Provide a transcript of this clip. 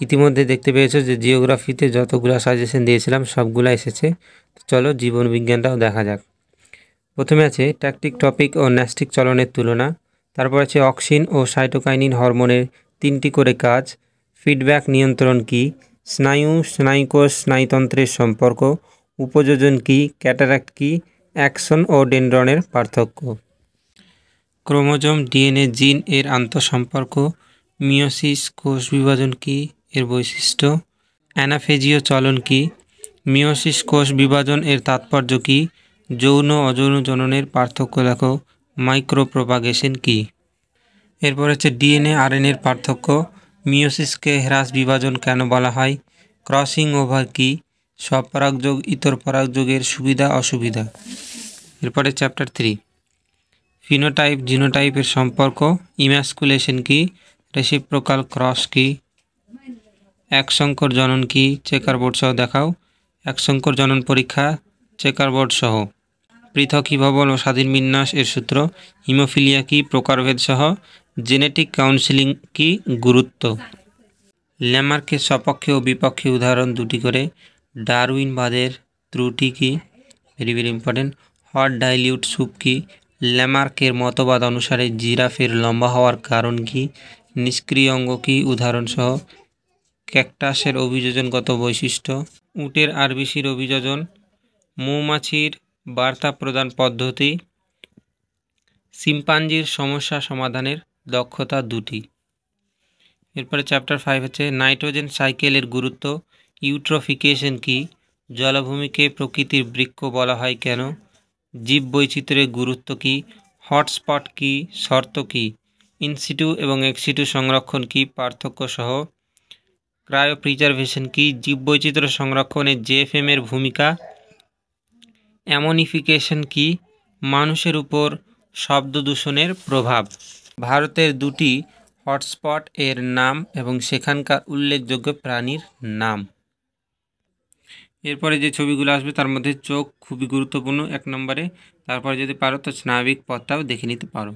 ইতিমধ্যে দেখতে পেয়েছো যে জিওগ্রাফিতে যতগুলো সাজেশন দিয়েছিলাম সবগুলো এসেছে। তো চলো জীবন বিজ্ঞানটাও দেখা যাক। প্রথমে আছে ট্যাকটিক টপিক ও ন্যাস্টিক চলনের তুলনা, তারপর আছে অক্সিন ও সাইটোকাইনিন হরমোনের 3টি করে কাজ, ফিডব্যাক নিয়ন্ত্রণ কী, স্নায়ু স্নায়ুকোষ স্নায়ুতন্ত্রের সম্পর্ক, উপযোজন কী, ক্যাটারাক্ট কী, অ্যাকসন ও ডেনড্রনের পার্থক্য, ক্রোমোজোম ডিএনএ জিন এর আন্তঃসম্পর্ক, মিওসিস কোষ বিভাজন কী, এর বৈশিষ্ট্য, অ্যানাফেজীয় চলন কী, মিওসিস কোষ বিভাজন এর তাৎপর্য কী, যৌন অযৌন জননের পার্থক্য দেখো, মাইক্রোপ্রোপাগেশন কী। এরপর হচ্ছে ডিএনএ আরএনএর পার্থক্য, মিওসিসকে হ্রাস বিভাজন কেন বলা হয়, ক্রসিং ওভার কী, স্বপরাগযোগ ইতর পরাগযোগের সুবিধা অসুবিধা। এরপরে চ্যাপ্টার 3 ফিনোটাইপ জিনোটাইপের সম্পর্ক, ইম্যাসকুলেশন কী, রেসিপ্রোকাল ক্রস কী, একসংকর জনন কী, চেকার বোর্ড সহ দেখাও, একসংকর জনন পরীক্ষা চেকার বোর্ড সহ, পৃথকীভবন ও স্বাধীন বিন্যাস এর সূত্র, হিমোফিলিয়া কী, প্রকারভেদ সহ, জেনেটিক কাউন্সিলিং কী, গুরুত্ব, ল্যামার্কের সপক্ষে ও বিপক্ষে উদাহরণ 2টি করে, ডারউইনবাদের ত্রুটি কী, very very important, hot dilute soup কী, ল্যামার্কের মতবাদ অনুসারে জিরাফের লম্বা হওয়ার কারণ কী, নিষ্ক্রিয় অঙ্গ কী, উদাহরণসহ, ক্যাকটাসের অভিযোজনগত বৈশিষ্ট্য, উটের আরবিসির অভিযোজন, মৌমাছির বার্তা প্রদান পদ্ধতি, শিম্পাঞ্জির সমস্যা সমাধানের দক্ষতা 2টি। এরপরে চ্যাপ্টার 5 হচ্ছে নাইট্রোজেন সাইকেলের গুরুত্ব, ইউট্রোফিকেশন কী, জলাভূমিকে প্রকৃতির বৃক্ষ বলা হয় কেন, জীববৈচিত্র্যের গুরুত্ব কী, হটস্পট কী, শর্ত কী, ইনসিটু এবং এক্সিটু সংরক্ষণ কী, পার্থক্য সহ, ক্রায়োপ্রিজারভেশন কী, জীববৈচিত্র্য সংরক্ষণে জেএফএম এর ভূমিকা, অ্যামোনিফিকেশন কী, মানুষের উপর শব্দ দূষণের প্রভাব, ভারতের 2টি হটস্পট এর নাম এবং সেখানকার উল্লেখযোগ্য প্রাণীর নাম। এরপরে যে ছবিগুলো আসবে তার মধ্যে চোখ খুবই গুরুত্বপূর্ণ 1 নম্বরে, তারপরে যদি পারো তো স্নায়বিক পথটাও দেখে নিতে পারো।